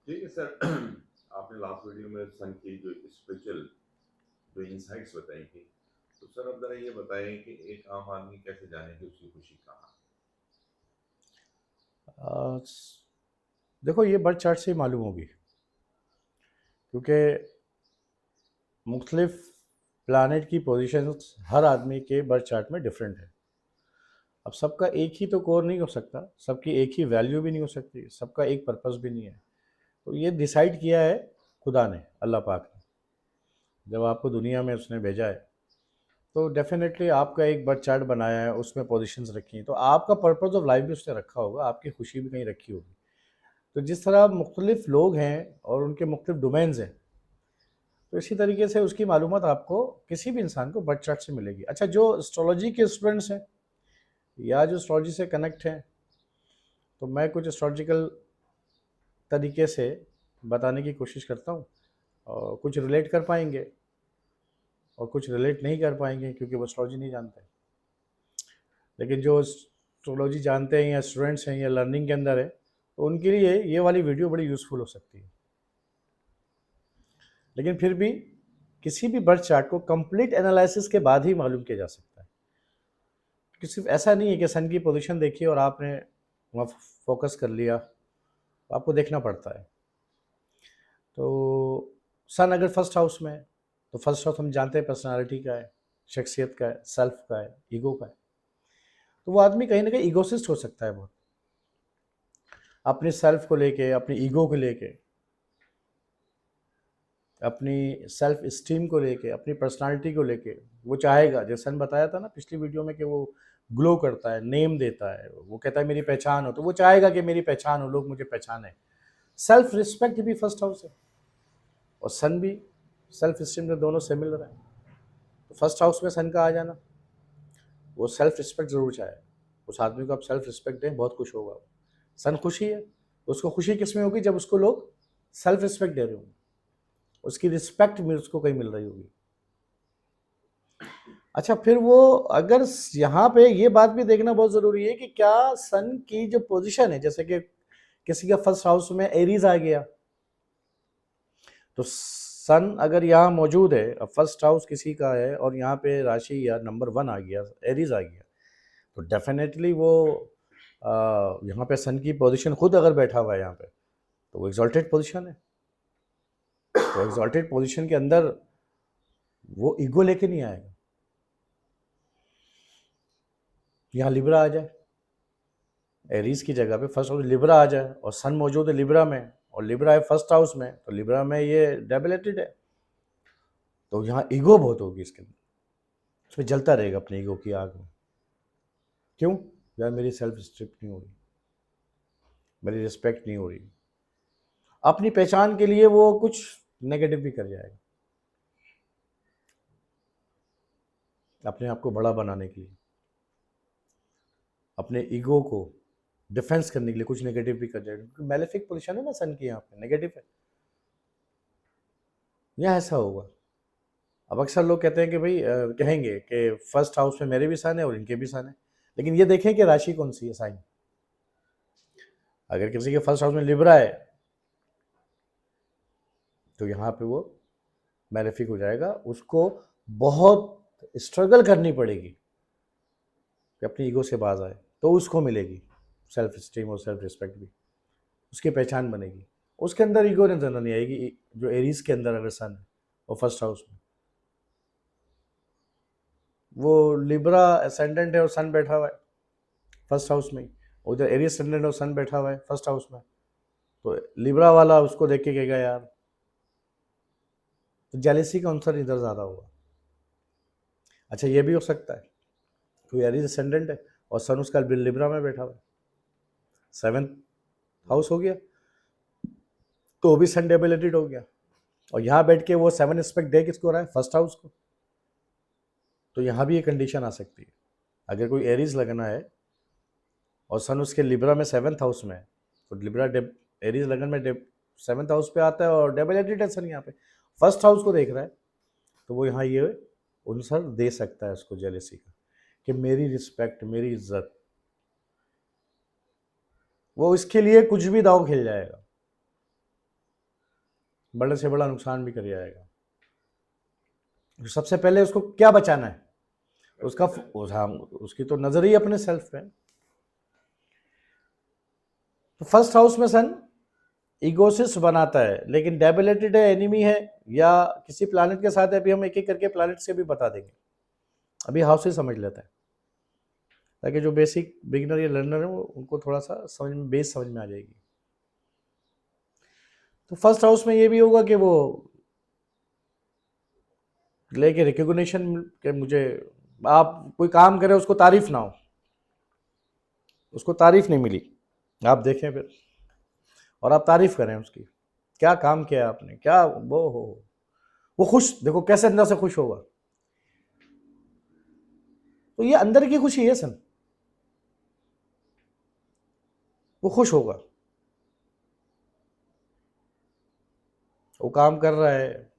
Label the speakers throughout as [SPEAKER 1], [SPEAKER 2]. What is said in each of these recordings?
[SPEAKER 1] ठीक है सर। आपने लास्ट वीडियो में सन की जो स्पिरिचुअल जो इंसाइट्स बताई थी, तो सर अब जरा ये बताएं कि एक आम आदमी कैसे जाने कि उसकी खुशी कहाँ।
[SPEAKER 2] अ, देखो ये बर्थ चार्ट से ही मालूम होगी, क्योंकि मुख्तलिफ प्लानट की पोजीशंस हर आदमी के बर्थ चार्ट में डिफरेंट है। अब सबका एक ही तो कोर नहीं हो सकता, सबकी एक ही वैल्यू भी नहीं हो सकती, सबका एक पर्पस भी नहीं है। तो ये डिसाइड किया है खुदा ने, अल्लाह पाक ने, जब आपको दुनिया में उसने भेजा है। तो डेफिनेटली आपका एक बर्थ चार्ट बनाया है, उसमें पोजीशंस रखी हैं, तो आपका पर्पस ऑफ लाइफ भी उसने रखा होगा, आपकी खुशी भी कहीं रखी होगी। तो जिस तरह मुख्तलिफ लोग हैं और उनके मुख्तलिफ डोमेन्स हैं, तो इसी तरीके से उसकी मालूमात आपको किसी भी इंसान को बर्थ चार्ट से मिलेगी। अच्छा, जो एस्ट्रोलॉजी के स्टूडेंट्स हैं या जो एस्ट्रोलॉजी से कनेक्ट हैं, तो मैं कुछ एस्ट्रोलॉजिकल तरीके से बताने की कोशिश करता हूँ, और कुछ रिलेट कर पाएंगे और कुछ रिलेट नहीं कर पाएंगे क्योंकि वो एस्ट्रोलॉजी नहीं जानते। लेकिन जो एस्ट्रोलॉजी जानते हैं या स्टूडेंट्स हैं या लर्निंग के अंदर है, तो उनके लिए ये वाली वीडियो बड़ी यूज़फुल हो सकती है। लेकिन फिर भी किसी भी बर्थ चार्ट को कंप्लीट एनालिसिस के बाद ही मालूम किया जा सकता है, कि सिर्फ ऐसा नहीं है कि सन की पोजीशन देखी और आपने वहाँ फोकस कर लिया। आपको देखना पड़ता है। तो सन अगर फर्स्ट हाउस में है, तो फर्स्ट हाउस हम जानते हैं पर्सनालिटी का है, शख्सियत का है, सेल्फ का है, ईगो का है। तो वो आदमी कहीं ना कहीं ईगोसिस्ट हो सकता है बहुत, अपने सेल्फ को लेके, अपनी ईगो को लेके, अपनी सेल्फ इस्टीम को लेके, अपनी पर्सनालिटी को लेके। वो चाहेगा, जैसे सन बताया था ना पिछली वीडियो में, कि वो ग्लो करता है, नेम देता है, वो कहता है मेरी पहचान हो, तो वो चाहेगा कि मेरी पहचान हो, लोग मुझे पहचाने। सेल्फ रिस्पेक्ट भी फर्स्ट हाउस है, और सन भी सेल्फ इस्टीम में, दोनों से मिल रहा है। तो फर्स्ट हाउस में सन का आ जाना, वो सेल्फ रिस्पेक्ट जरूर चाहे। उस आदमी को आप सेल्फ रिस्पेक्ट दें, बहुत खुश होगा वो। सन खुशी है, तो उसको खुशी किस में होगी? जब उसको लोग सेल्फ रिस्पेक्ट दे रहे होंगे, उसकी रिस्पेक्ट में उसको कहीं मिल रही होगी। अच्छा, फिर वो अगर यहाँ पे ये बात भी देखना बहुत ज़रूरी है कि क्या सन की जो पोजीशन है, जैसे कि किसी का फर्स्ट हाउस में एरीज आ गया, तो सन अगर यहाँ मौजूद है, अब फर्स्ट हाउस किसी का है और यहाँ पे राशि या नंबर 1 आ गया, एरीज आ गया, तो डेफिनेटली वो यहाँ पे सन की पोजीशन खुद अगर बैठा हुआ है यहाँ पे, तो वो एग्जॉल्टेड पोजीशन है। तो एग्जॉल्टेड पोजीशन के अंदर वो ईगो लेके नहीं आएगा। यहाँ लिब्रा आ जाए, एरीज की जगह पे फर्स्ट हाउस लिब्रा आ जाए, और सन मौजूद है लिब्रा में, और लिब्रा है फर्स्ट हाउस में, तो लिब्रा में ये डेबिलेटेड है, तो यहाँ ईगो बहुत होगी इसके अंदर। उसमें जलता रहेगा अपने ईगो की आग में। क्यों? यार मेरी सेल्फ रिस्पेक्ट नहीं हो रही, मेरी रिस्पेक्ट नहीं हो रही। अपनी पहचान के लिए वो कुछ नेगेटिव भी कर जाएगा, अपने आप को बड़ा बनाने के लिए, अपने ईगो को डिफेंस करने के लिए कुछ नेगेटिव भी कर जाएगा, क्योंकि मेलेफिक पोजीशन है ना सन की, यहाँ पे नेगेटिव है। यहाँ ऐसा होगा। अब अक्सर लोग कहते हैं कि भाई कहेंगे कि फर्स्ट हाउस में मेरे भी सन है और इनके भी सन है, लेकिन ये देखें कि राशि कौन सी है, साइन। अगर किसी के फर्स्ट हाउस में लिब्रा है, तो यहाँ पे वो मैलेफिक हो जाएगा, उसको बहुत स्ट्रगल करनी पड़ेगी कि अपनी ईगो से बाज आए, तो उसको मिलेगी सेल्फ स्टीम और सेल्फ रिस्पेक्ट भी, उसकी पहचान बनेगी। उसके अंदर ईगो नजर नहीं आएगी, जो एरीज के अंदर अगर सन है और फर्स्ट हाउस में, वो लिब्रा असेंडेंट है और सन बैठा हुआ है फर्स्ट हाउस में, उधर एरीज असेंडेंट और सन बैठा हुआ है फर्स्ट हाउस में, तो लिब्रा वाला उसको देख के कहेगा यार, तो जेलेसी का आंसर इधर ज़्यादा होगा। अच्छा, ये भी हो सकता है कोई एरीज असेंडेंट है और सन उसका लिब्रा में बैठा हुआ है, सेवेंथ हाउस हो गया, तो भी सन डेबिलिटेड हो गया, और यहाँ बैठ के वो 7 रिस्पेक्ट दे किसको रहा है? फर्स्ट हाउस को। तो यहाँ भी ये कंडीशन आ सकती है, अगर कोई एरीज लगना है और सन उसके लिब्रा में 7th हाउस में है, तो लिब्रा एरीज लगन में 7th हाउस पे आता है और डेबिलिटेड है सन यहाँ पे, फर्स्ट हाउस को देख रहा है, तो वो यहाँ ये आंसर दे सकता है उसको जेलेसी का, कि मेरी रिस्पेक्ट, मेरी इज्जत, वो इसके लिए कुछ भी दाव खेल जाएगा। बड़े से बड़ा नुकसान भी कर जाएगा। तो सबसे पहले उसको क्या बचाना है, उसका हाँ, उसकी तो नजर ही अपने सेल्फ पे है। तो फर्स्ट हाउस में सन इगोसिस बनाता है, लेकिन डेबिलिटेड है, एनिमी है, या किसी प्लैनेट के साथ है। अभी हम एक एक करके प्लैनेट से भी बता देंगे, अभी हाउस ही समझ लेते हैं, ताकि जो बेसिक बिगिनर या लर्नर है वो उनको थोड़ा सा समझ में, बेस समझ में आ जाएगी। तो फर्स्ट हाउस में ये भी होगा कि वो लेके रिकग्निशन के, मुझे आप कोई काम करें उसको तारीफ ना हो, उसको तारीफ नहीं मिली, आप देखें फिर और आप तारीफ करें उसकी, क्या काम किया आपने, क्या वो खुश, देखो कैसे अंदर से खुश होगा। तो ये अंदर की खुशी है सन, वो खुश होगा, वो काम कर रहा है,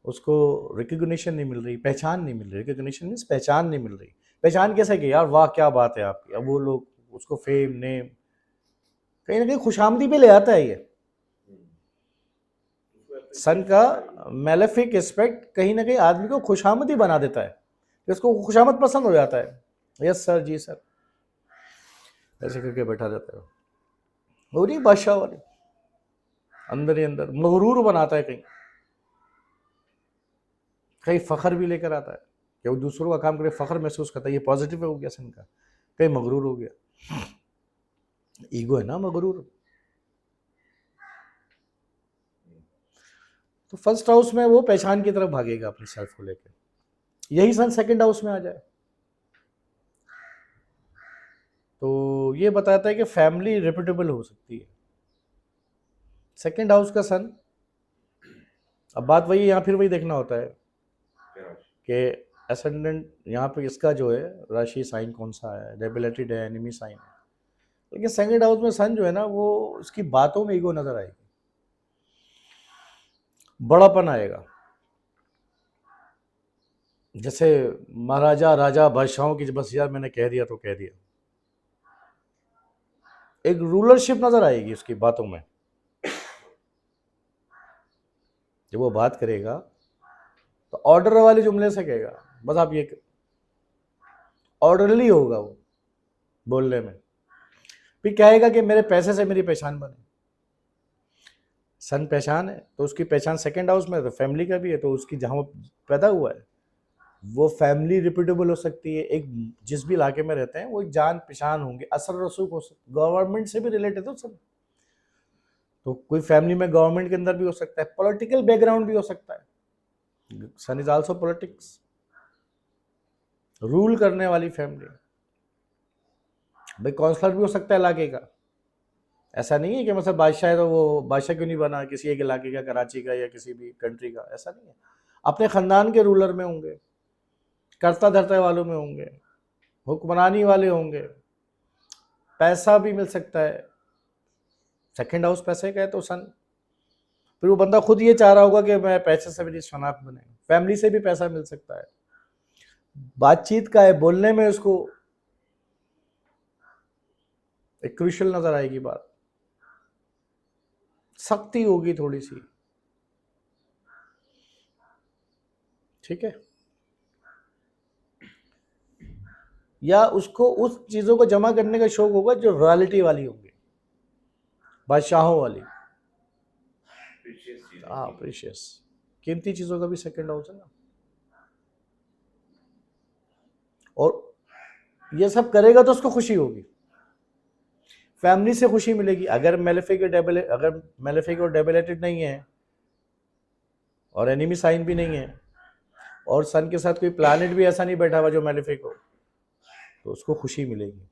[SPEAKER 2] उसको रिकग्निशन नहीं मिल रही, पहचान नहीं मिल रही। रिकग्निशन मीन्स पहचान नहीं मिल रही। पहचान कैसे कि यार वाह क्या बात है आपकी, अब वो लोग उसको फेम, नेम, कहीं ना कहीं खुशामदी पे ले आता है। ये सन का मेलेफिक एस्पेक्ट कहीं ना कहीं आदमी को खुशामदी बना देता है, इसको खुशामद पसंद हो जाता है। यस सर, जी सर, ऐसे करके बैठा रहता है, वो नहीं बादशाह वाली, अंदर ही अंदर मगरूर बनाता है, कहीं कहीं फखर भी लेकर आता है कि वो दूसरों का काम करे, फखर महसूस करता है, ये पॉजिटिव हो गया सन का। कहीं मगरूर हो गया, ईगो है ना मगरूर। तो फर्स्ट हाउस में वो पहचान की तरफ भागेगा अपने सेल्फ को लेकर। यही सन सेकंड हाउस में आ जाए तो ये बताता है कि फैमिली रिपीटेबल हो सकती है। सेकंड हाउस का सन, अब बात वही, यहाँ फिर वही देखना होता है कि एसेंडेंट यहाँ पे इसका जो है राशि साइन कौन सा है, डेबिलिटेड है, एनिमी साइन है। लेकिन सेकंड हाउस में सन जो है ना, वो उसकी बातों में ईगो नजर आएगी, बड़ापन आएगा। जैसे महाराजा राजा बादशाहों की, बस यार मैंने कह दिया तो कह दिया, एक रूलरशिप नजर आएगी उसकी बातों में। जब वो बात करेगा तो ऑर्डर वाले जुमले से कहेगा, बस आप ये, ऑर्डरली होगा वो बोलने में। फिर कहेगा कि मेरे पैसे से मेरी पहचान बने। सन पहचान है तो उसकी पहचान सेकंड हाउस में, तो फैमिली का भी है, तो उसकी जहाँ वो पैदा हुआ है वो फैमिली रिपीटेबल हो सकती है। एक जिस भी इलाके में रहते हैं वो एक जान पहचान होंगे, असर रसूख हो सकते, गवर्नमेंट से भी रिलेटेड हो सब। तो कोई फैमिली में गवर्नमेंट के अंदर भी हो सकता है, पॉलिटिकल बैकग्राउंड भी हो सकता है। सन इज आल्सो पॉलिटिक्स, रूल करने वाली फैमिली। भाई काउंसलर भी हो सकता है इलाके का, ऐसा नहीं है कि मतलब बादशाह है तो वो बादशाह क्यों नहीं बना किसी एक इलाके का, कराची का या किसी भी कंट्री का, ऐसा नहीं है। अपने खानदान के रूलर में होंगे, करता धरता वालों में होंगे, हुक्मरानी वाले होंगे, पैसा भी मिल सकता है। सेकंड हाउस पैसे का है तो सन, फिर वो बंदा खुद ये चाह रहा होगा कि मैं पैसे से मेरी शनाख्त बने। फैमिली से भी पैसा मिल सकता है, बातचीत का है, बोलने में उसको एक क्रूशियल नजर आएगी बात, सख्ती होगी थोड़ी सी, ठीक है। या उसको उस चीजों को जमा करने का शौक होगा जो रॉयल्टी वाली होंगी, बादशाहों वाली। हाँ, प्रीशियस, कीमती चीजों का भी सेकंड हाउस है ना। और ये सब करेगा तो उसको खुशी होगी, फैमिली से खुशी मिलेगी। अगर मेलेफिक और डेबिलेटेड नहीं है और एनिमी साइन भी नहीं है और सन के साथ कोई प्लैनेट भी ऐसा नहीं बैठा हुआ जो मेलेफिक हो, तो उसको खुशी मिलेगी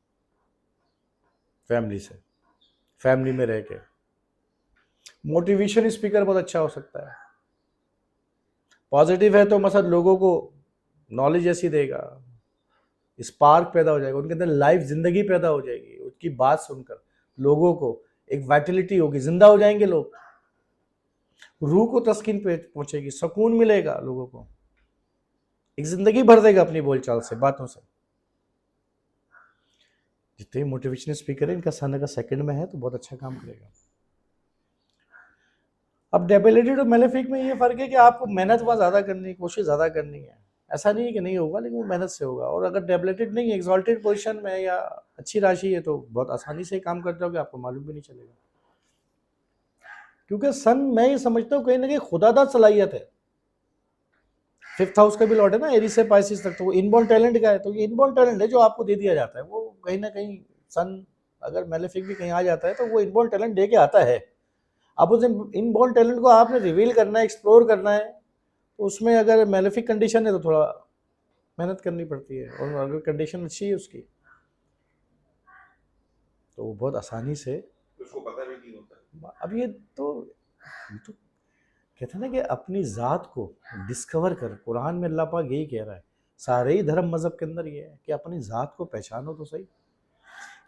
[SPEAKER 2] फैमिली से, फैमिली में रह के। मोटिवेशन स्पीकर बहुत अच्छा हो सकता है, पॉजिटिव है तो मतलब लोगों को नॉलेज ऐसी देगा, स्पार्क पैदा हो जाएगा उनके अंदर, लाइफ जिंदगी पैदा हो जाएगी उसकी बात सुनकर। लोगों को एक वाइटलिटी होगी, जिंदा हो जाएंगे लोग, रूह को तस्कीन पे पहुंचेगी, सुकून मिलेगा लोगों को, एक जिंदगी भर देगा अपनी बोलचाल से, बातों से। जितने मोटिवेशनल स्पीकर है इनका सन अगर सेकंड में है तो बहुत अच्छा काम करेगा। अब डेबिलिटी और मेलेफिक में ये फ़र्क है कि आपको मेहनत वहाँ ज़्यादा करनी है, कोशिश ज़्यादा करनी है। ऐसा नहीं है कि नहीं होगा, लेकिन वो मेहनत से होगा। और अगर डेबिलिटेड नहीं है, एक्सॉल्टेड पोजीशन में या अच्छी राशि है, तो बहुत आसानी से काम कर जाओगे, आपको मालूम भी नहीं चलेगा। क्योंकि सन, मैं ये समझता हूँ कहीं ना कहीं खुदादा सलाहियत है। 5th हाउस का भी लॉर्ड है ना, एरीज से पाइसिस तक, तो वो इनबॉर्न टैलेंट का है। तो ये इनबॉर्न टैलेंट है जो आपको दे दिया जाता है। वो कहीं ना कहीं सन अगर मेलेफिक भी कहीं आ जाता है तो वो इनबॉर्न टैलेंट दे के आता है। अब उस इनबॉर्न टैलेंट को आपने रिवील करना है, एक्सप्लोर करना है, तो उसमें अगर मेलेफिक कंडीशन है तो थोड़ा मेहनत करनी पड़ती है। और अगर कंडीशन अच्छी है उसकी, तो वो बहुत आसानी से।
[SPEAKER 1] उसको पता भी नहीं होता।
[SPEAKER 2] अब ये तो कहते हैं ना कि अपनी ज़ात को डिस्कवर कर। कुरान में अल्लाह पाक यही कह रहा है, सारे ही धर्म मज़हब के अंदर ये है कि अपनी ज़ात को पहचानो तो सही।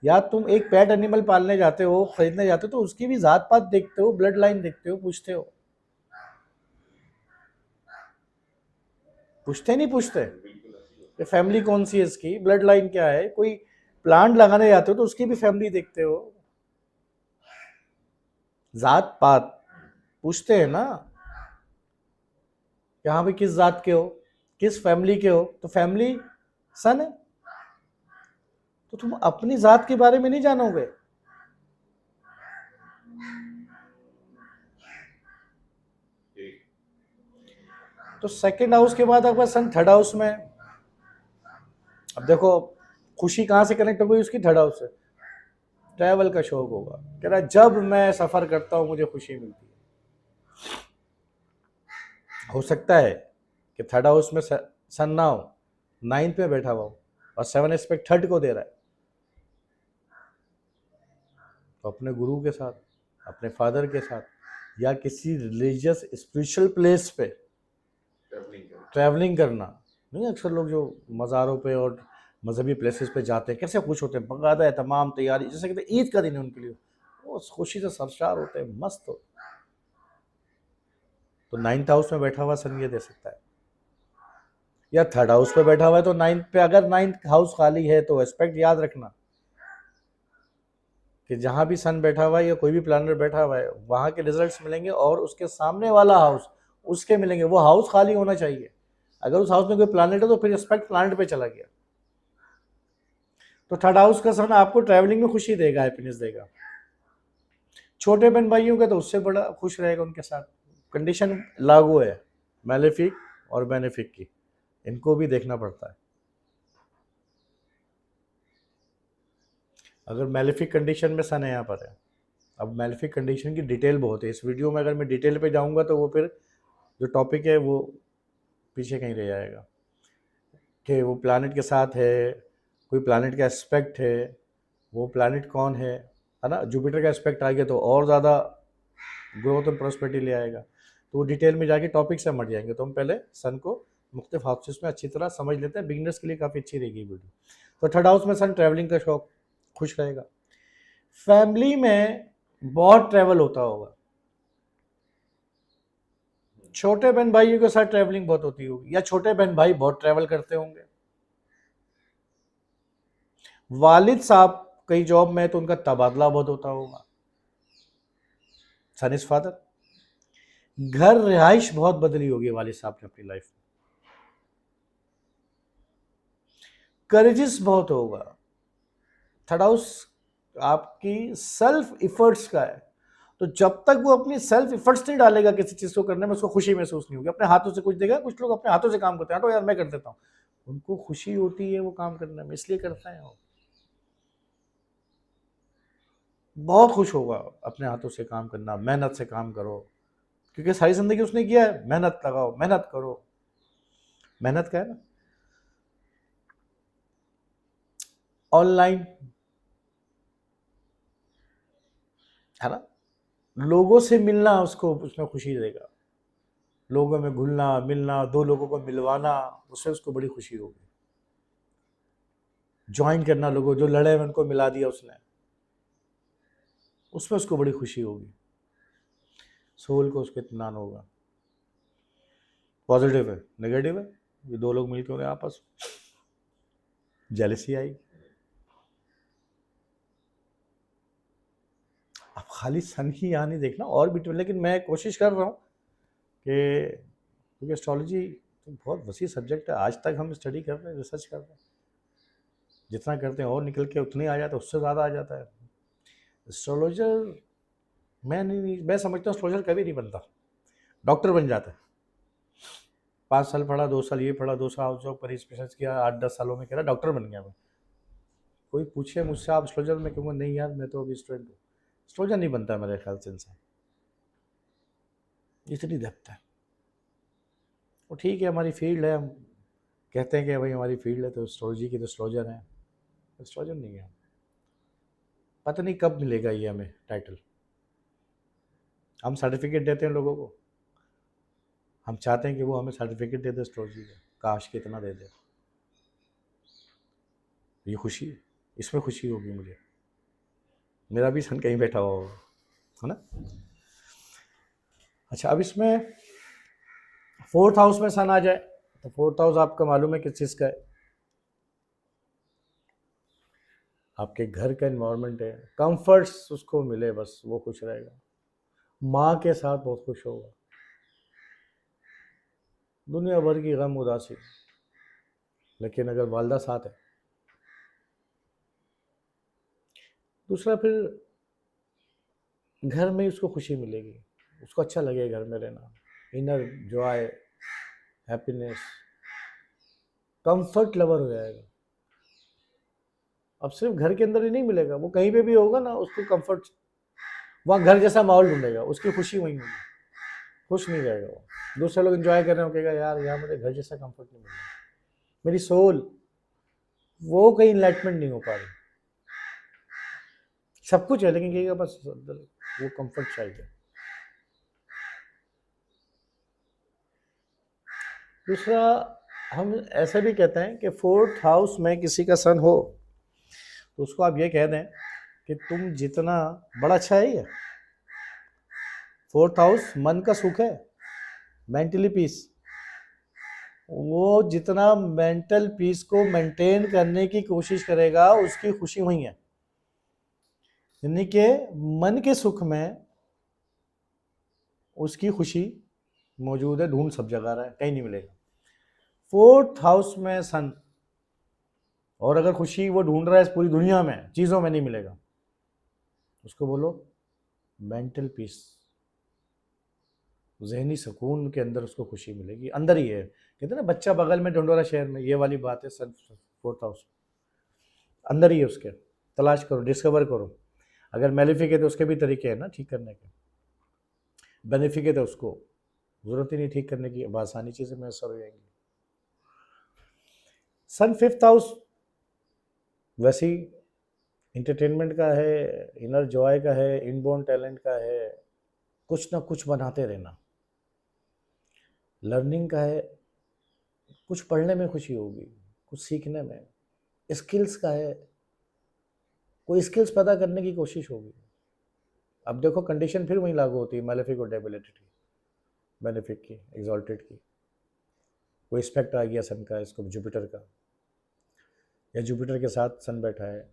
[SPEAKER 2] या तुम एक पेट एनिमल पालने जाते हो, खरीदने जाते हो, तो उसकी भी ज़ात पात देखते हो, ब्लड लाइन देखते हो, पूछते हो? पूछते नहीं पूछते
[SPEAKER 1] बिल्कुल ऐसी होता
[SPEAKER 2] कि फैमिली कौन सी है इसकी, ब्लड लाइन क्या है? कोई प्लांट लगाने जाते हो तो उसकी भी फैमिली देखते हो, ज़ात पात पूछते हैं ना कि हाँ भाई किस ज़ात के हो, किस फैमिली के हो। तो फैमिली सन है, तो तुम अपनी ज़ात के बारे में नहीं जानोगे।
[SPEAKER 1] है।
[SPEAKER 2] तो सेकंड हाउस के बाद आपका सन 3rd हाउस में। अब देखो खुशी कहाँ से कनेक्ट हो गई उसकी? 3rd हाउस से। ट्रैवल का शौक होगा, कह रहा है जब मैं सफ़र करता हूँ मुझे खुशी मिलती है। हो सकता है कि 3rd हाउस में सन ना हो, 9th में बैठा हुआ हो, और 7 एस्पेक्ट 3rd को दे रहा है, तो अपने गुरु के साथ, अपने फादर के साथ, या किसी रिलीजियस स्पिरिचुअल प्लेस पे ट्रैवलिंग करना। नहीं, अक्सर लोग जो मज़ारों पे और मजहबी प्लेसेस पे जाते हैं, कैसे खुश होते हैं, बाकायदा है तमाम तैयारी, जैसे कहते हैं ईद का दिन है उनके लिए, वो खुशी से सरशार होते हैं, मस्त होते हैं। तो 9th हाउस में बैठा हुआ सन ये दे सकता है। या 3rd हाउस पे बैठा हुआ है तो 9th पे, अगर 9th हाउस खाली है तो एस्पेक्ट याद रखना कि जहाँ भी सन बैठा हुआ है या कोई भी प्लैनेट बैठा हुआ है, वहाँ के रिजल्ट्स मिलेंगे, और उसके सामने वाला हाउस उसके मिलेंगे। वो हाउस खाली होना चाहिए। अगर उस हाउस में कोई प्लैनेट है तो फिर एस्पेक्ट प्लैनेट पे चला गया। तो 3rd हाउस का सन आपको ट्रैवलिंग में खुशी देगा, हैप्पीनेस देगा। छोटे बहन भाइयों का तो उससे बड़ा खुश रहेगा उनके साथ। कंडीशन लागू है मेलेफिक और बेनिफिक की, इनको भी देखना पड़ता है। अगर मेलेफिक कंडीशन में सन है यहाँ पर है, अब मेलेफिक कंडीशन की डिटेल बहुत है इस वीडियो में, अगर मैं डिटेल पे जाऊँगा तो वो फिर जो टॉपिक है वो पीछे कहीं रह जाएगा कि वो प्लैनेट के साथ है, कोई प्लैनेट का एस्पेक्ट है, वो प्लैनेट कौन है ना। जुपिटर का एस्पेक्ट आ गया तो और ज़्यादा ग्रोथ और प्रॉस्पेरिटी ले आएगा। तो वो डिटेल में जाके टॉपिक से मट जाएंगे। तो हम पहले सन को मुख्तलिफ हाउसेस में अच्छी तरह समझ लेते हैं, बिगिनर्स के लिए काफ़ी अच्छी रहेगी वीडियो। तो 3rd हाउस में सन ट्रैवलिंग का शौक, खुश रहेगा। फैमिली में बहुत ट्रैवल होता होगा, छोटे बहन भाइयों के साथ ट्रैवलिंग बहुत होती होगी, या छोटे बहन भाई बहुत ट्रैवल करते होंगे। वालिद साहब कहीं जॉब में तो उनका तबादला बहुत होता होगा, सन इज फादर। घर रिहाइश बहुत बदली होगी वालिद साहब ने अपनी लाइफ में। करेजिस बहुत होगा। 3rd हाउस आपकी सेल्फ इफर्ट्स का है, तो जब तक वो अपनी सेल्फ इफर्ट्स नहीं डालेगा किसी चीज़ को करने में, उसको खुशी महसूस नहीं होगी। अपने हाथों से कुछ देगा, कुछ लोग अपने हाथों से काम करते हैं, तो यार मैं कर देता हूँ, उनको खुशी होती है वो काम करने में, इसलिए करते हैं वो। बहुत खुश होगा अपने हाथों से काम करना, मेहनत से काम करो, क्योंकि सारी जिंदगी उसने किया है, मेहनत लगाओ, मेहनत करो, मेहनत का है ना। ऑनलाइन है ना, लोगों से मिलना उसको, उसमें खुशी देगा। लोगों में घुलना मिलना, दो लोगों को मिलवाना, उससे उसको बड़ी खुशी होगी। ज्वाइन करना लोगों जो लड़े हुए उनको मिला दिया उसने, उसमें उसको बड़ी खुशी होगी। सोल को उसको इत्मीनान होगा। पॉजिटिव है, नेगेटिव है, ये दो लोग मिलकर उन्हें आपस जेलसी आई। अब खाली सन ही यहाँ नहीं देखना, और भी लेकिन मैं कोशिश कर रहा हूँ कि, क्योंकि एस्ट्रोलॉजी तो बहुत वसी सब्जेक्ट है, आज तक हम स्टडी कर रहे हैं, रिसर्च कर रहे हैं, जितना करते हैं और निकल के उतने आ जाता है, उससे ज़्यादा आ जाता है। एस्ट्रोलॉजर मैं समझता हूँ एस्ट्रोलॉजर कभी नहीं बनता, डॉक्टर बन जाता है। 5 साल पढ़ा, 2 साल ये पढ़ा, 2 साल जॉब पर स्पेशलाइज किया, 8-10 सालों में कह रहा डॉक्टर बन गया मैं। कोई पूछे मुझसे आप एस्ट्रोलॉजर, मैं कहूँगा नहीं यार मैं तो अभी स्टूडेंट हूँ। एस्ट्रोलॉजर नहीं बनता मेरे ख्याल से इंसान, इतनी डेप्थ है। वो ठीक है, हमारी फील्ड है, हम कहते हैं कि भाई हमारी फील्ड है तो एस्ट्रोलॉजी की तो एस्ट्रोलॉजर हैं, एस्ट्रोलॉजर नहीं है। पता नहीं कब मिलेगा ये हमें टाइटल। हम सर्टिफिकेट देते हैं लोगों को, हम चाहते हैं कि वो हमें सर्टिफिकेट दे दे एस्ट्रोलॉजी का, काश कि इतना दे दे। ये खुशी, इसमें खुशी होगी मुझे, मेरा भी सन कहीं बैठा हुआ होगा, है ना। अच्छा, अब इसमें 4th हाउस में सन आ जाए तो 4th हाउस आपका मालूम है किस चीज़ का है, आपके घर का इन्वायरमेंट है, कंफर्ट्स उसको मिले बस वो खुश रहेगा, माँ के साथ बहुत खुश होगा, दुनिया भर की गम उदासी, लेकिन अगर वालदा साथ है। दूसरा, फिर घर में उसको खुशी मिलेगी, उसको अच्छा लगेगा घर में रहना, inner Joy, happiness, comfort lover हो जाएगा। अब सिर्फ घर के अंदर ही नहीं मिलेगा, वो कहीं पे भी होगा ना उसको कंफर्ट, वहाँ घर जैसा माहौल ढूंढेगा, उसकी खुशी वहीं होगी, खुश नहीं रहेगा वो। दूसरे लोग एंजॉय कर रहे हो, कहेगा यार यहाँ मुझे घर जैसा कंफर्ट नहीं मिल रहा, मेरी सोल वो कहीं इनलाइटमेंट नहीं हो पा रही, सब कुछ है लेकिन कहेगा बस वो कंफर्ट चाहिए। दूसरा, हम ऐसे भी कहते हैं कि 4th हाउस में किसी का सन हो तो उसको आप ये कह दें कि तुम जितना बड़ा, अच्छा है ये 4th हाउस मन का सुख है, मेंटली पीस, वो जितना मेंटल पीस को मेंटेन करने की कोशिश करेगा उसकी खुशी वही है, यानी कि मन के सुख में उसकी खुशी मौजूद है, ढूंढ सब जगह रहा है, कहीं नहीं मिलेगा। 4th हाउस में सन, और अगर खुशी वो ढूंढ रहा है पूरी दुनिया में, चीज़ों में नहीं मिलेगा, उसको बोलो मेंटल पीस, जहनी सुकून के अंदर उसको खुशी मिलेगी, अंदर ही है। कहते हैं ना बच्चा बगल में ढंडोरा शहर में, ये वाली बात है सन 4th हाउस अंदर ही है उसके, तलाश करो, डिस्कवर करो। अगर मेलिफिक है तो उसके भी तरीके हैं ना ठीक करने के, बेनिफिक है तो उसको ज़रूरत ही नहीं ठीक करने की, अब आसानी चीज़ें मैसर हो जाएंगी। सन 5th हाउस वैसी इंटरटेनमेंट का है, इनर जॉय का है, इनबोर्न टैलेंट का है, कुछ ना कुछ बनाते रहना, लर्निंग का है, कुछ पढ़ने में खुशी होगी, कुछ सीखने में, स्किल्स का है, कोई स्किल्स पैदा करने की कोशिश होगी। अब देखो कंडीशन फिर वहीं लागू होती है मेलेफिक और डेबिलिटी की, बेनिफिक की, एग्जॉल्टेड की। कोई एस्पेक्ट आ गया सन का, इसको जुपिटर का, या जुपिटर के साथ सन बैठा है,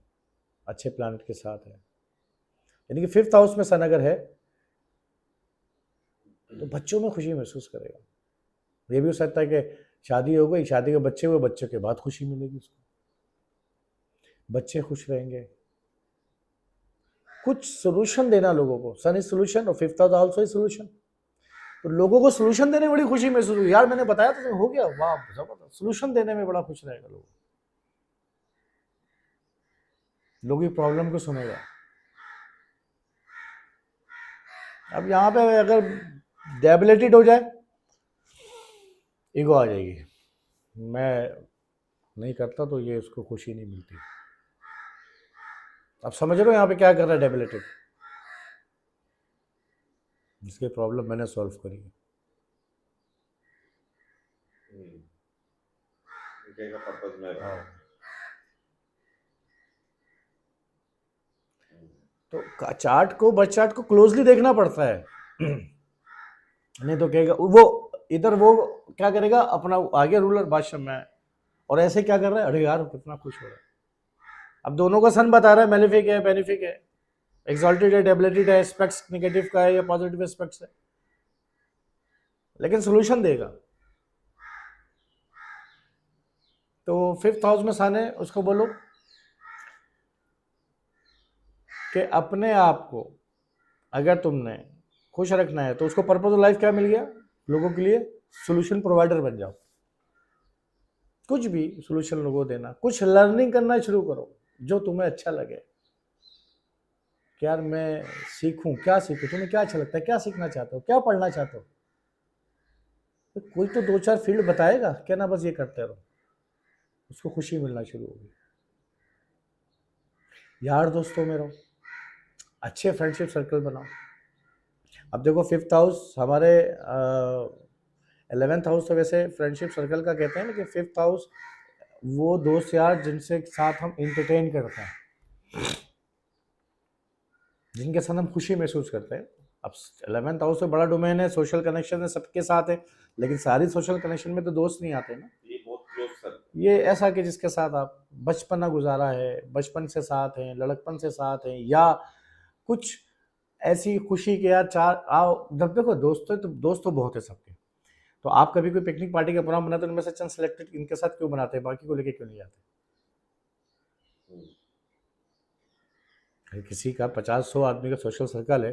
[SPEAKER 2] अच्छे प्लैनेट के साथ है, यानी कि 5th हाउस में सन अगर है तो बच्चों में खुशी महसूस करेगा। ये भी हो सकता है कि शादी हो गई, शादी के बच्चे हुए, बच्चों के बाद खुशी मिलेगी उसको, बच्चे खुश रहेंगे। कुछ सोल्यूशन देना लोगों को, सन इज सोल्यूशन और 5th house also is solution, तो लोगों को सोल्यूशन देने में बड़ी खुशी महसूस हुई, यार मैंने बताया तो हो गया, वाह जबरदस्त, सोल्यूशन देने में बड़ा खुश रहेगा लोगों की प्रॉब्लम को सुनेगा। अब यहाँ पे अगर डेबिलिटेड हो जाए, ईगो आ जाएगी, मैं नहीं करता तो ये उसको खुशी नहीं मिलती। अब समझ रहे हो यहाँ पे क्या कर रहा है डेबिलिटेड, जिसकी प्रॉब्लम मैंने सॉल्व करी है।
[SPEAKER 1] पर्पस में
[SPEAKER 2] तो चार्ट को, बर्थ चार्ट को क्लोजली देखना पड़ता है, नहीं तो कहेगा वो इधर, वो क्या करेगा अपना आगे रूलर बादशाह में, और ऐसे क्या कर रहा है, अरे यार कितना खुश हो रहा है। अब दोनों का सन बता रहा है मेलेफिक है बेनिफिक है, एग्जॉल्टेड है, डेबिलिटेड है, एस्पेक्ट्स नेगेटिव का है या पॉजिटिव एस्पेक्ट्स है, लेकिन सोल्यूशन देगा। तो 5th हाउस में सन है, उसको बोलो कि अपने आप को अगर तुमने खुश रखना है तो उसको पर्पस ऑफ लाइफ क्या मिल गया, लोगों के लिए सोल्यूशन प्रोवाइडर बन जाओ। कुछ भी सोल्यूशन लोगों को देना, कुछ लर्निंग करना शुरू करो जो तुम्हें अच्छा लगे कि यार मैं सीखूं, क्या सीखूं, तुम्हें क्या अच्छा लगता है, क्या सीखना चाहते हो, क्या पढ़ना चाहते हो। तो कोई तो 2-4 फील्ड बताएगा, क्या ना बस ये करते रहो, उसको खुशी मिलना शुरू होगी। यार दोस्तों में रहो, अच्छे फ्रेंडशिप सर्कल बनाओ। अब देखो 5th हाउस हमारे 11th हाउस तो वैसे फ्रेंडशिप सर्कल का कहते हैं ना कि 5th हाउस वो दोस्त यार जिनसे साथ हम इंटरटेन करते हैं, जिनके साथ हम खुशी महसूस करते हैं। अब 11th हाउस से बड़ा डोमेन है, सोशल कनेक्शन है, सबके साथ है, लेकिन सारी सोशल कनेक्शन में तो दोस्त नहीं आते ना।
[SPEAKER 1] ये बहुत क्लोज सर।
[SPEAKER 2] ये ऐसा कि जिसके साथ आप बचपना गुजारा है, बचपन से साथ हैं, लड़कपन से साथ हैं, या कुछ ऐसी खुशी के यार चार आओ। जब देखो दोस्त तो बहुत है सबके, तो आप कभी कोई पिकनिक पार्टी का प्रोग्राम बनाते हो, उनमें से चंद सेलेक्टेड इनके साथ क्यों बनाते हैं, बाकी को लेके क्यों नहीं जाते। अगर किसी का 50-100 आदमी का सोशल सर्कल है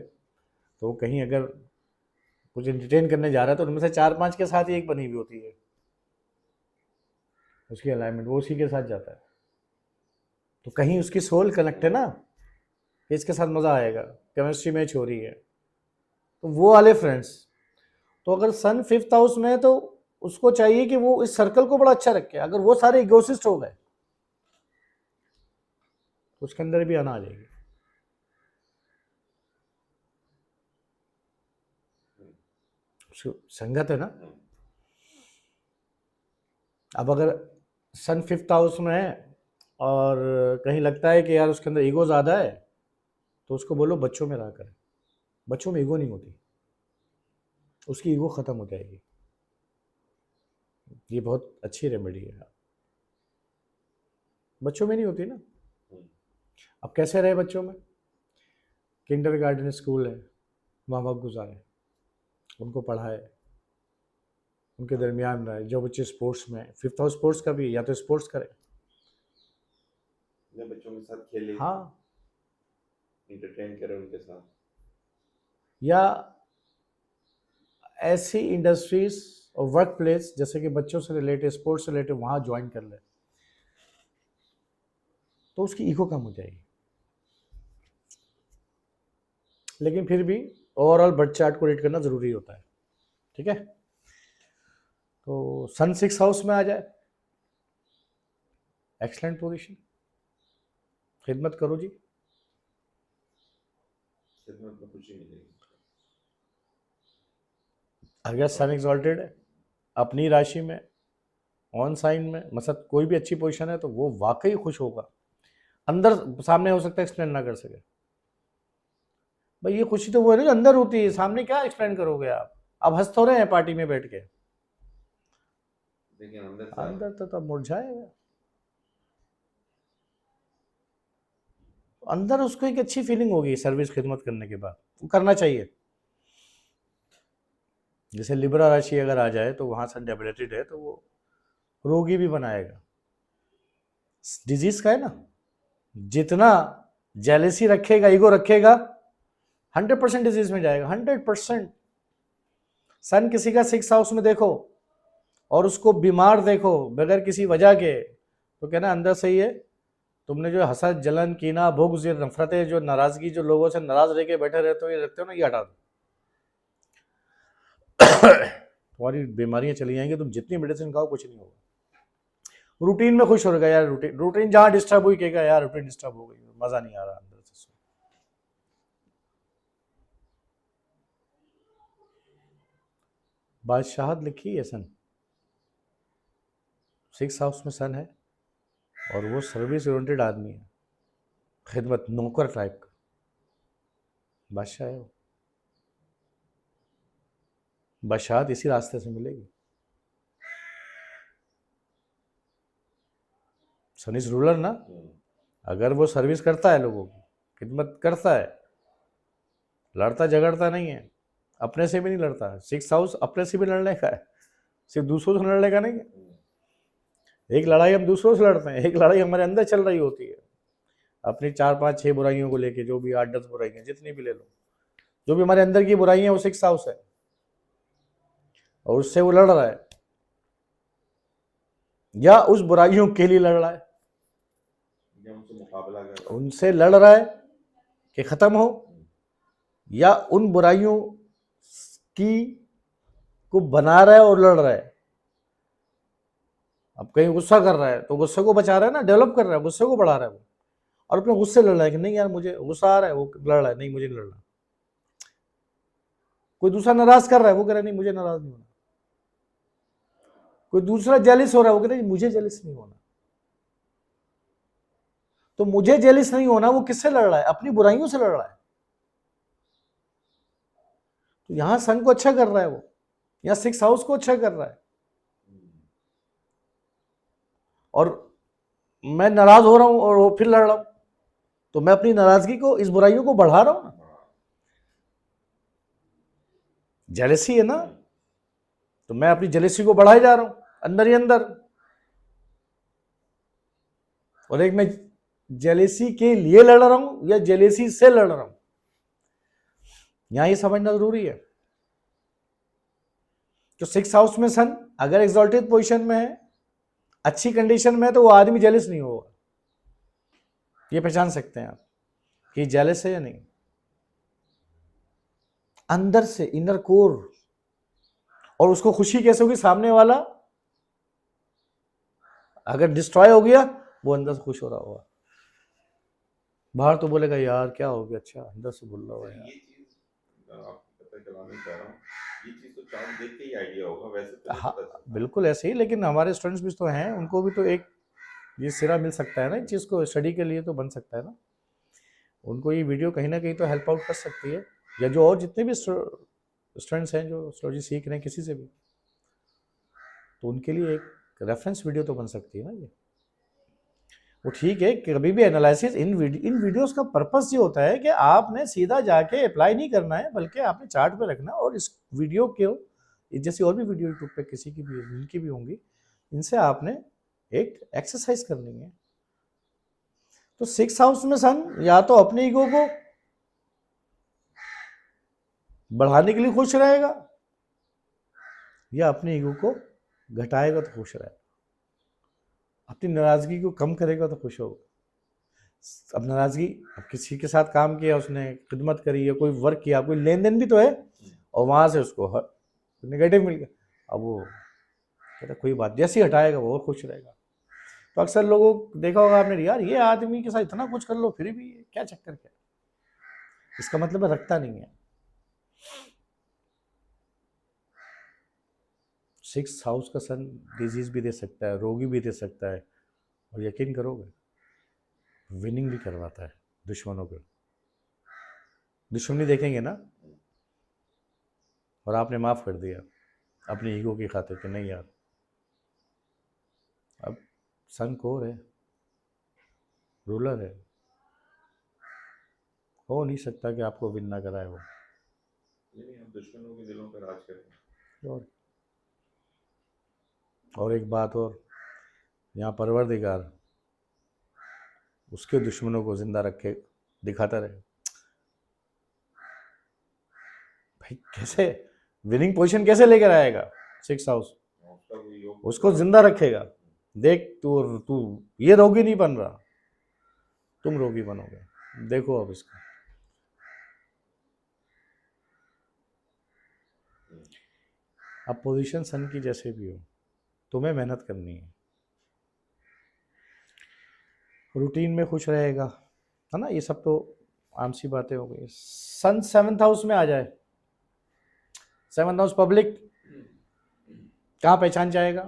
[SPEAKER 2] तो वो कहीं अगर कुछ एंटरटेन करने जा रहा है तो उनमें से 4-5 के साथ ही एक बनी हुई होती है उसकी अलाइनमेंट, वो उसी के साथ जाता है। तो कहीं उसकी सोल कनेक्ट है ना कि इसके साथ मज़ा आएगा, केमिस्ट्री मैच हो रही है, तो वो वाले फ्रेंड्स। तो अगर सन 5th हाउस में है तो उसको चाहिए कि वो इस सर्कल को बड़ा अच्छा रखे। अगर वो सारे इगोसिस्ट हो गए तो उसके अंदर भी आना आ जाएगी। संगत है ना। अब अगर सन 5th हाउस में है और कहीं लगता है कि यार उसके अंदर ईगो ज़्यादा है तो उसको बोलो बच्चों में रहा करें। बच्चों में ईगो नहीं होती, उसकी ईगो ख़त्म हो जाएगी। ये बहुत अच्छी रेमेडी है। बच्चों में नहीं होती ना। अब कैसे रहे बच्चों में, किंडरगार्टन स्कूल है, माँ बाप गुजारे, उनको पढ़ाए, उनके दरमियान रहे। जो बच्चे स्पोर्ट्स में, 5th हाउस स्पोर्ट्स का भी, या तो स्पोर्ट्स करें,
[SPEAKER 1] बच्चों के साथ खेले,
[SPEAKER 2] हाँ,
[SPEAKER 1] इंटरटेन करें उनके साथ,
[SPEAKER 2] या ऐसी इंडस्ट्रीज और वर्क प्लेस जैसे कि बच्चों से रिलेटेड, स्पोर्ट्स से रिलेटेड, वहाँ ज्वाइन कर ले तो उसकी ईगो कम हो जाएगी। लेकिन फिर भी ओवरऑल बर्थ चार्ट को रीड करना ज़रूरी होता है, ठीक है। तो सन 6th हाउस में आ जाए, एक्सलेंट पोजीशन, खिदमत करो जी,
[SPEAKER 1] खिदमत में खुशी मिलेगी।
[SPEAKER 2] अगर सन एक्सॉल्टेड है अपनी राशि में, ऑन साइन में, मतलब कोई भी अच्छी पोजीशन है, तो वो वाकई खुश होगा। अंदर सामने हो सकता है एक्सप्लेन ना कर सके, भाई ये खुशी तो वो है ना जो अंदर होती है, सामने क्या एक्सप्लेन करोगे आप हंस तो रहे हैं पार्टी में बैठ के,
[SPEAKER 1] लेकिन
[SPEAKER 2] अंदर तो तब मुरझाएगा। अंदर उसको एक अच्छी फीलिंग होगी सर्विस खिदमत करने के बाद, वो करना चाहिए। जैसे लिब्रा राशि अगर आ जाए तो वहाँ सन डेबिलिटेड है तो वो रोगी भी बनाएगा। डिजीज का है ना, जितना जेलेसी रखेगा, ईगो रखेगा, 100% डिजीज में जाएगा, 100%। सन किसी का 6th हाउस में देखो और उसको बीमार देखो बगैर किसी वजह के, तो कहना अंदर से ही है। तुमने जो हसद, जलन, कीना, बुग़्ज़, ये नफरतें, जो नाराजगी, जो लोगों से नाराज रह के बैठे रहते हो, ये रखते हो ना, ये हटा दो। तुम्हारी बीमारियां चली जाएंगी, तुम जितनी मेडिसिन खाओ कुछ नहीं होगा। रूटीन में खुश हो गया यार, रूटीन जहाँ डिस्टर्ब हुई कहेगा यार रूटीन डिस्टर्ब हो गई, मज़ा नहीं आ रहा अंदर से। बादशाहत लिखी है सन 6th हाउस में, सन है और वो सर्विस ओरिएंटेड आदमी है, खिदमत, नौकर टाइप का बादशाह है वो। बादशाहत इसी रास्ते से मिलेगी। सन इज रूलर ना, अगर वो सर्विस करता है, लोगों की खिदमत करता है, लड़ता झगड़ता नहीं है, अपने से भी नहीं लड़ता। 6th हाउस अपने से भी लड़ने का है, सिर्फ दूसरों से लड़ने का नहीं है। एक लड़ाई हम दूसरों से लड़ते हैं, एक लड़ाई हमारे अंदर चल रही होती है, अपनी 4 5 6 बुराइयों को लेके, जो भी 8 10 बुराइयां जितनी भी ले लो, जो भी हमारे अंदर की बुराइयां वो 6th हाउस है, और उससे वो लड़ रहा है, या उस बुराइयों के लिए लड़ रहा है,
[SPEAKER 1] या उनसे मुकाबला कर रहा है।
[SPEAKER 2] उनसे लड़ रहा है कि खत्म हो, या उन बुराइयों की को बना रहा है और लड़ रहा है। अब कहीं गुस्सा कर रहा है तो गुस्से को बचा रहा है ना, डेवलप कर रहा है, गुस्से को बढ़ा रहा है वो, और अपने गुस्से लड़ रहा है कि नहीं यार मुझे गुस्सा आ रहा है, वो लड़ रहा है नहीं मुझे नहीं लड़ना। कोई दूसरा नाराज कर रहा है, वो कह रहा है नहीं मुझे नाराज नहीं होना। कोई दूसरा जेलिस हो रहा है, वो कह रहा है मुझे जेलिस नहीं होना। तो मुझे जेलिस नहीं होना, वो किससे लड़ रहा है? अपनी बुराइयों से लड़ रहा है। तो यहां सन को अच्छा कर रहा है वो, यहां 6th हाउस को अच्छा कर रहा है, और मैं नाराज हो रहा हूं और वो फिर लड़ रहा हूं, तो मैं अपनी नाराजगी को, इस बुराइयों को बढ़ा रहा हूं ना, जेलेसी है ना, तो मैं अपनी जेलेसी को बढ़ाई जा रहा हूं अंदर ही अंदर। और एक मैं जेलेसी के लिए लड़ रहा हूं या जेलेसी से लड़ रहा हूं, यहां ये समझना जरूरी है। तो 6th हाउस में सन अगर एग्जॉल्टेड पोजीशन में है, अच्छी कंडीशन में है, तो वो आदमी जेलिस नहीं होगा। ये पहचान सकते हैं आप कि जेलिस है या नहीं, अंदर से, इनर कोर। और उसको खुशी कैसे होगी? सामने वाला अगर डिस्ट्रॉय हो गया, वो अंदर से खुश हो रहा होगा, बाहर तो बोलेगा यार क्या हो गया, अच्छा अंदर से बोल रहा होगा यार।
[SPEAKER 1] ये चीज आपको पता चलाना चाह रहा हूँ, ये चीज तो चार्ट देख के ही आइडिया होगा, वैसे तो नहीं
[SPEAKER 2] हाँ
[SPEAKER 1] पता चलता।
[SPEAKER 2] बिल्कुल ऐसे ही, लेकिन हमारे स्टूडेंट्स भी तो हैं, उनको भी तो एक ये सिरा मिल सकता है ना, इस चीज़ को स्टडी के लिए तो बन सकता है ना, उनको ये वीडियो कहीं ना कहीं तो हेल्प आउट कर सकती है, या जो और जितने भी स्टूडेंट्स हैं जो एस्ट्रोलॉजी सीख रहे हैं किसी से भी, तो उनके लिए एक रेफरेंस वीडियो तो बन सकती है ना ये। वो ठीक है कि कभी भी एनालिसिस इन वीडियोस का पर्पस ये होता है कि आपने सीधा जाके अप्लाई नहीं करना है, बल्कि आपने चार्ट पे रखना, और इस वीडियो के जैसी और भी वीडियो यूट्यूब पे किसी की भी, जिनकी भी होंगी, इनसे आपने एक एक्सरसाइज करनी है। तो 6th हाउस में सन या तो अपने ईगो को बढ़ाने के लिए खुश रहेगा, या अपने ईगो को घटाएगा तो खुश रहेगा, अपनी नाराजगी को कम करेगा तो खुश होगा। अब नाराजगी, अब किसी के साथ काम किया, उसने खिदमत करी, या कोई वर्क किया, कोई लेन देन भी तो है, और वहां से उसको नेगेटिव मिल गया, अब वो कहता कोई बात, जैसे ही हटाएगा वो और खुश रहेगा। तो अक्सर लोगों को देखा होगा आपने, यार ये आदमी के साथ इतना कुछ कर लो फिर भी क्या चक्कर, क्या? इसका मतलब है रखता नहीं है। 6th हाउस का सन डिजीज भी दे सकता है, रोगी भी दे सकता है, और यकीन करोगे विनिंग भी करवाता है दुश्मनों को। दुश्मनी देखेंगे ना, और आपने माफ कर दिया अपनी ईगो की खातिर कि नहीं यार, अब सन कोर है, रूलर है, हो नहीं सकता कि आपको विन ना कराए वो।
[SPEAKER 1] नहीं, हम दुश्मनों के दिलों पर राज करें।
[SPEAKER 2] और एक बात और, यहाँ परवरदिगार उसके दुश्मनों को जिंदा रखे, दिखाता रहे। भाई कैसे विनिंग पोजीशन कैसे लेकर आएगा 6th हाउस?
[SPEAKER 1] उसका कोई योग
[SPEAKER 2] उसको जिंदा रखेगा। देख तू तू ये रोगी नहीं बन रहा, तुम रोगी बनोगे, देखो अब इसका। अब पोजीशन सन की जैसे भी हो, तुम्हें मेहनत करनी है, रूटीन में खुश रहेगा, है ना, ये सब तो आम सी बातें हो गई। सन 7th हाउस में आ जाए, 7th हाउस पब्लिक, कहाँ पहचान जाएगा,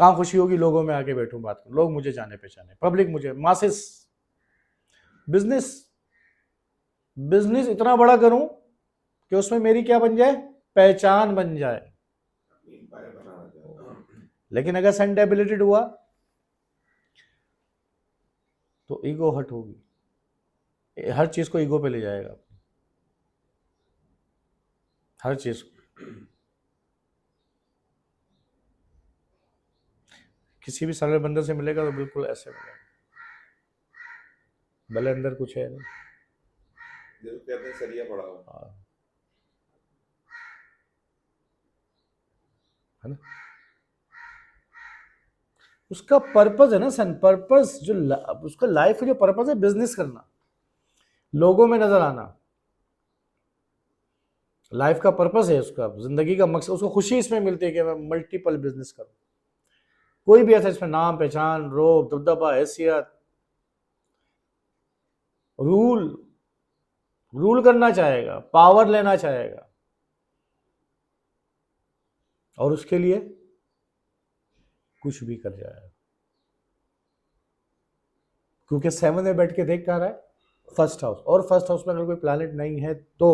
[SPEAKER 2] कहाँ खुशी होगी, लोगों में आके बैठूं बात करूं, लोग मुझे जाने पहचाने, पब्लिक मुझे, मासेस, बिजनेस, बिजनेस इतना बड़ा करूं कि उसमें मेरी क्या बन जाए, पहचान बन जाए।
[SPEAKER 1] एम्पायर बनाना चाहता हूँ।
[SPEAKER 2] लेकिन अगर सन डेबिलिटेड हुआ तो ईगो हट होगी, हर चीज को ईगो पे ले जाएगा। हर चीज़। किसी भी सामने बंदे से मिलेगा तो बिल्कुल ऐसे मिलेगा, भले अंदर कुछ है नहीं।
[SPEAKER 1] जैसे कहते हैं सरिया पड़ा हुआ।
[SPEAKER 2] हाँ, है ना। उसका पर्पस है ना सन, पर्पस जो उसका लाइफ का जो पर्पस है, बिजनेस करना, लोगों में नजर आना, लाइफ का पर्पस है उसका, जिंदगी का मकसद, उसको खुशी इसमें मिलती है कि मैं मल्टीपल बिजनेस करूं। कोई भी ऐसा इसमें नाम पहचान, रोब, दबदबा, हैसियत, रूल रूल करना चाहेगा, पावर लेना चाहेगा, और उसके लिए कुछ भी कर जाएगा। क्योंकि 7 में बैठ के देख क्या रहा है, फर्स्ट हाउस, और फर्स्ट हाउस में अगर कोई प्लैनेट नहीं है तो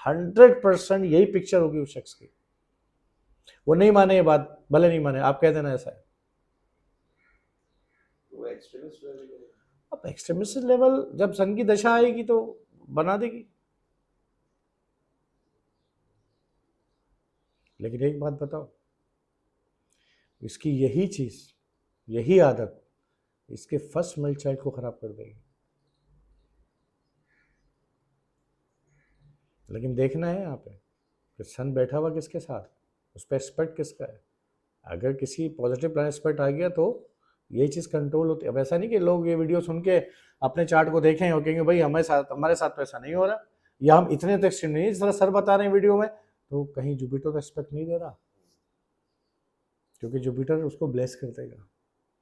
[SPEAKER 2] 100% यही पिक्चर होगी उस शख्स की। वो नहीं माने ये बात, भले नहीं माने, आप कह देना ऐसा है।
[SPEAKER 1] वो एक्सट्रीमिस्ट लेवल।
[SPEAKER 2] अब एक्सट्रीमिस्ट लेवल जब सन की दशा आएगी तो बना देगी। लेकिन एक बात बताओ, इसकी यही चीज, यही आदत इसके फर्स्ट मिल्क चाइल्ड को खराब कर देगी। लेकिन देखना है यहाँ पे कि सन बैठा हुआ किसके साथ, उस पर एस्पेक्ट किसका है। अगर किसी पॉजिटिव प्लान एस्पेक्ट आ गया तो यही चीज़ कंट्रोल होती है। अब ऐसा नहीं कि लोग ये वीडियो सुन के अपने चार्ट को देखें और कहेंगे भाई हमारे साथ तो ऐसा नहीं हो रहा, या हम इतने तो एक्सट्रीम नहीं, जिस तरह सर बता रहे हैं वीडियो में, तो कहीं जुपिटर तो एस्पेक्ट नहीं दे रहा, क्योंकि जुपिटर उसको ब्लेस कर देगा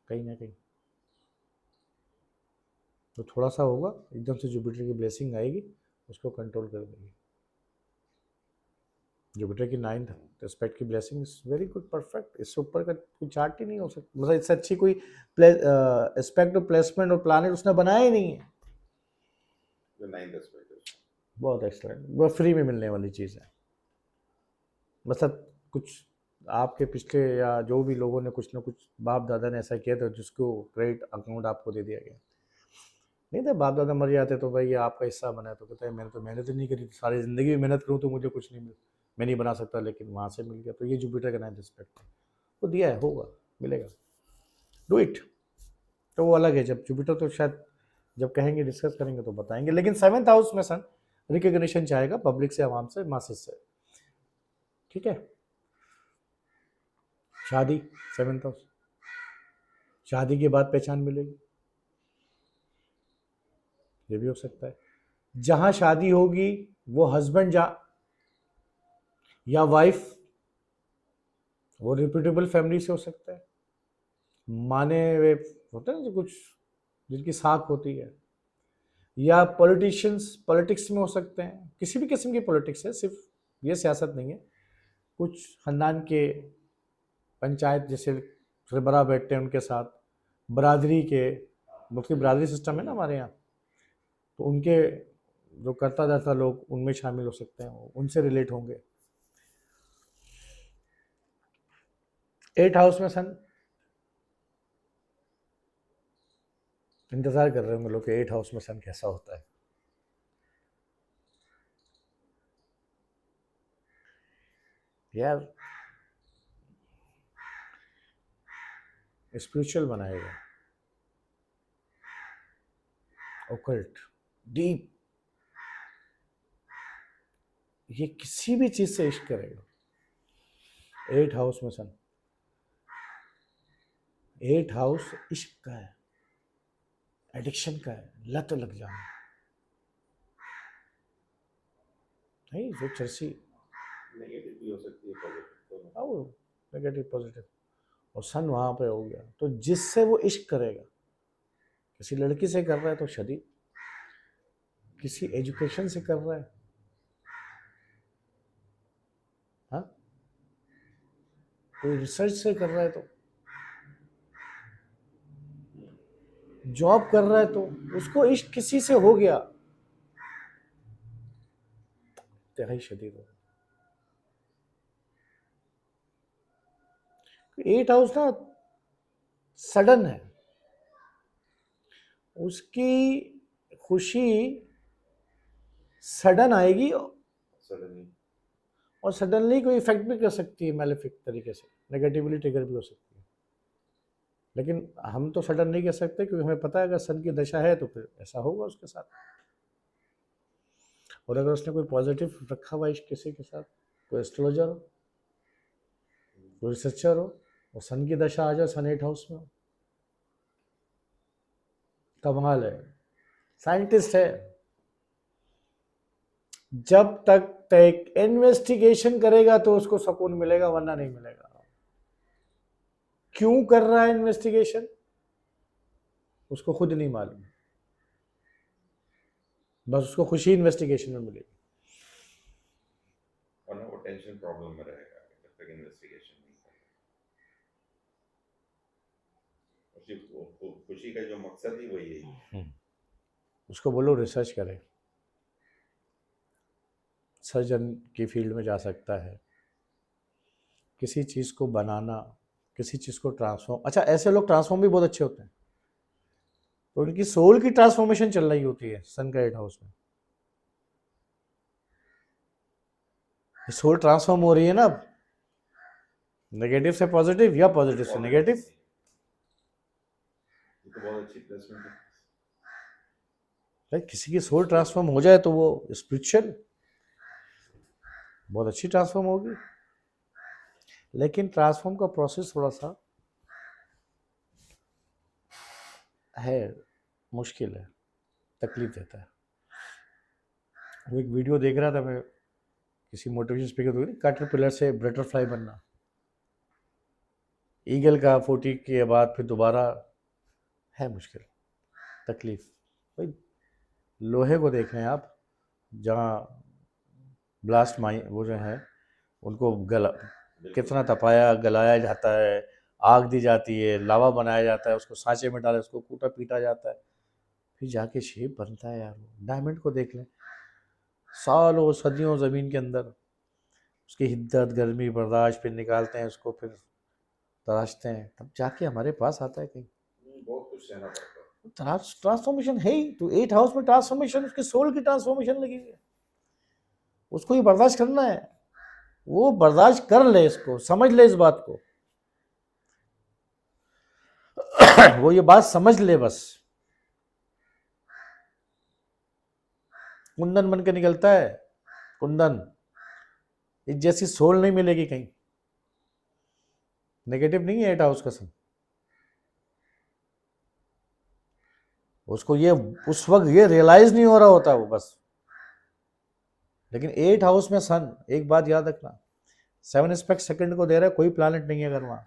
[SPEAKER 2] कहीं ना कहीं। तो थोड़ा सा होगा, एकदम से जुपिटर की ब्लेसिंग आएगी, उसको कंट्रोल कर देगी। जुपिटर की 9th एस्पेक्ट की blessing is very good, perfect. इससे ऊपर का कोई चार्ट ही नहीं हो सकता, मतलब इससे अच्छी कोई एस्पेक्ट और प्लेसमेंट और प्लानेट उसने बनाया ही नहीं है।
[SPEAKER 1] जो 9th एस्पेक्ट है,
[SPEAKER 2] बहुत एक्सलेंट, वो फ्री में मिलने वाली चीज़ है। मतलब कुछ आपके पिछले या जो भी लोगों ने कुछ ना कुछ बाप दादा ने ऐसा किया था जिसको क्रेडिट अकाउंट आपको दे दिया गया। नहीं तो बाप दादा मर जाते तो भाई ये आपका हिस्सा बना है, तो कहते हैं मैंने तो मेहनत ही नहीं करी, सारी ज़िंदगी में मेहनत करूँ तो मुझे कुछ नहीं मिल, मैं नहीं बना सकता, लेकिन वहाँ से मिल गया। तो ये जुपिटर का 9th एस्पेक्ट वो दिया है, होगा, मिलेगा, डू इट। तो वो अलग है, जब जुपिटर तो शायद जब कहेंगे डिस्कस करेंगे तो बताएंगे। लेकिन 7th हाउस में सन रिकग्निशन चाहेगा पब्लिक से, आवाम से, मासेस से, ठीक है। शादी 7th हाउस, शादी के बाद पहचान मिलेगी, ये भी हो सकता है। जहां शादी होगी वो हस्बैंड या वाइफ, वो रिप्यूटेबल फैमिली से हो सकता है, माने वे होते हैं ना जो कुछ जिनकी साख होती है, या पॉलिटिशियंस पॉलिटिक्स में हो सकते हैं, किसी भी किस्म की पॉलिटिक्स है, सिर्फ ये सियासत नहीं है। कुछ खानदान के पंचायत जैसे सरबराह बैठते हैं उनके साथ, बरादरी के, मुख्य बरादरी सिस्टम है ना हमारे यहाँ, तो उनके जो करता धरता लोग उनमें शामिल हो सकते हैं, उनसे रिलेट होंगे। 8th हाउस में सन, इंतजार कर रहे होंगे लोग कि 8th हाउस में सन कैसा होता है। यार स्पिरिचुअल बनाएगा, ओकल्ट, डीप, ये किसी भी चीज से इश्क करेगा। 8th हाउस में सन, 8th हाउस इश्क का है, एडिक्शन का है, लत लग जाना, नहीं जो चर्सी
[SPEAKER 1] नेगेटिव भी हो सकती है, पॉजिटिव दोनों।
[SPEAKER 2] आओ, नेगेटिव पॉजिटिव, और सन वहां पे हो गया, तो जिससे वो इश्क करेगा, किसी लड़की से कर रहा है तो शादी, किसी एजुकेशन से कर रहा है, हाँ, कोई रिसर्च से कर रहा है तो, जॉब कर रहा है तो, उसको इश्क किसी से हो गया, इंतहाई शदीद हो। 8th हाउस ना सडन है, उसकी खुशी सडन आएगी,
[SPEAKER 1] सडनली
[SPEAKER 2] और सडनली कोई इफेक्ट भी कर सकती है मैलेफिक तरीके से, नेगेटिवली ट्रिगर भी हो सकती है। लेकिन हम तो सडन नहीं कह सकते, क्योंकि हमें पता है अगर सन की दशा है तो फिर ऐसा होगा उसके साथ। और अगर उसने कोई पॉजिटिव रखा हुआ है किसी के साथ, कोई एस्ट्रोलॉजर हो, कोई रिसर्चर हो, और सन की दशा आ जाए सन 8 हाउस में, कमाल है, साइंटिस्ट है। जब तक इन्वेस्टिगेशन करेगा तो उसको सुकून मिलेगा, वरना नहीं मिलेगा। क्यों कर रहा है इन्वेस्टिगेशन, उसको खुद नहीं मालूम, बस उसको खुशी इन्वेस्टिगेशन में मिलेगी।
[SPEAKER 1] वरना वो टेंशन प्रॉब्लम में रहेगा जब तक इन्वेस्टिगेशन नहीं करेगा। खुशी का जो मकसद ही वही है।
[SPEAKER 2] उसको बोलो रिसर्च करे, सर्जन की फील्ड में जा सकता है, किसी चीज़ को बनाना, किसी चीज़ को ट्रांसफॉर्म। अच्छा, ऐसे लोग ट्रांसफॉर्म भी बहुत अच्छे होते हैं, तो उनकी सोल की ट्रांसफॉर्मेशन चल रही होती है सन का 8 हाउस में। सोल ट्रांसफॉर्म हो रही है ना अब, नेगेटिव से पॉजिटिव या पॉजिटिव से नेगेटिव।
[SPEAKER 1] तो बहुत अच्छी प्लेसमेंट है।
[SPEAKER 2] किसी की सोल ट्रांसफॉर्म हो जाए तो वो स्पिरिचुअल बहुत अच्छी ट्रांसफॉर्म होगी। लेकिन ट्रांसफॉर्म का प्रोसेस थोड़ा सा है, मुश्किल है, तकलीफ देता है। वो एक वीडियो देख रहा था मैं, किसी मोटिवेशन स्पीकर, कैटरपिलर से बटरफ्लाई बनना, ईगल का 40 के बाद फिर दोबारा, है मुश्किल, तकलीफ। भाई लोहे को देख रहे हैं आप, जहाँ ब्लास्ट माइन वो जो है उनको कितना तपाया गलाया जाता है, आग दी जाती है, लावा बनाया जाता है, उसको सांचे में डाले, उसको कूटा पीटा जाता है, फिर जाके शेप बनता है। यार डायमंड को देख लें, सालों सदियों ज़मीन के अंदर उसकी हिद्दत गर्मी बर्दाश्त, फिर निकालते हैं उसको, फिर तराशते हैं, तब जाके हमारे पास आता है कहीं।
[SPEAKER 1] बहुत कुछ सहना पड़ता है।
[SPEAKER 2] ट्रांसफॉर्मेशन है ही तो 8 हाउस में, ट्रांसफॉर्मेशन उसकी सोल की ट्रांसफॉर्मेशन लगी हुई है, उसको ही बर्दाश्त करना है। वो बर्दाश्त कर ले, इसको समझ ले, इस बात को वो ये बात समझ ले बस। कुंदन बन के निकलता है, कुंदन, इस जैसी सोल नहीं मिलेगी कहीं। नेगेटिव नहीं है 8 हाउस का सन, उसको ये उस वक्त ये रियलाइज नहीं हो रहा होता वो बस। लेकिन 8 हाउस में सन, एक बात याद रखना, 7 एस्पेक्ट सेकंड को दे रहा है, कोई प्लानिट नहीं है अगर वहां,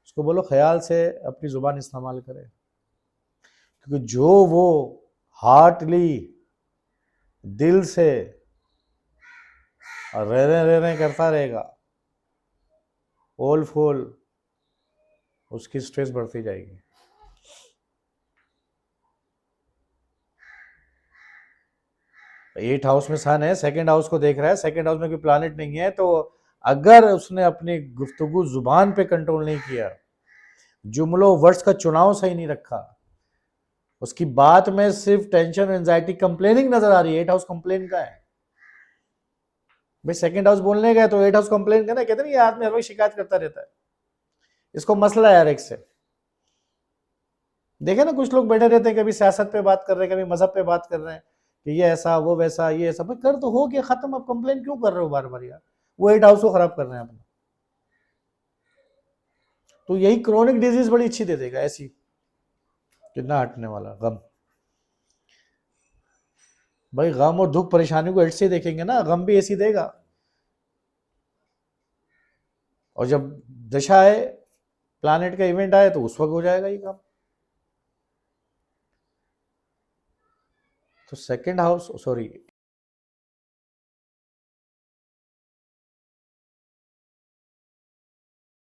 [SPEAKER 2] उसको बोलो ख्याल से अपनी जुबान इस्तेमाल करे, क्योंकि जो वो हार्टली दिल से रह रहे करता रहेगा, ओल फोल, उसकी स्ट्रेस बढ़ती जाएगी। एट हाउस में सन है, सेकंड हाउस को देख रहा है, सेकंड हाउस में कोई प्लैनेट नहीं है, तो अगर उसने अपनी गुफ्तगू जुबान पे कंट्रोल नहीं किया, जुमलों वर्ड्स का चुनाव सही नहीं रखा, उसकी बात में सिर्फ टेंशन, एंजाइटी, कंप्लेनिंग नजर आ रही है। 8 हाउस कंप्लेन का है भाई, सेकंड हाउस बोलने गए तो 8 हाउस कंप्लेन का ना, कहते ना ये आदमी हर वक्त शिकायत करता रहता है, इसको मसला है यार एक से। देखे ना कुछ लोग बैठे रहते हैं, कभी सियासत पे बात कर रहे हैं, कभी मजहब पे बात कर रहे हैं कि ये ऐसा वो वैसा, ये ऐसा, भाई कर तो हो गया खत्म, अब कंप्लेन क्यों कर रहे हो बार बार यार, वो 8 हाउस को खराब कर रहे हैं अपना। तो यही क्रोनिक डिजीज बड़ी अच्छी दे देगा, ऐसी कितना हटने वाला गम। भाई गम और दुख परेशानी को ऐसे देखेंगे ना, गम भी ऐसी देगा। और जब दशा आए, प्लैनेट का इवेंट आए, तो उस वक्त हो जाएगा ये काम। तो सेकंड हाउस, सॉरी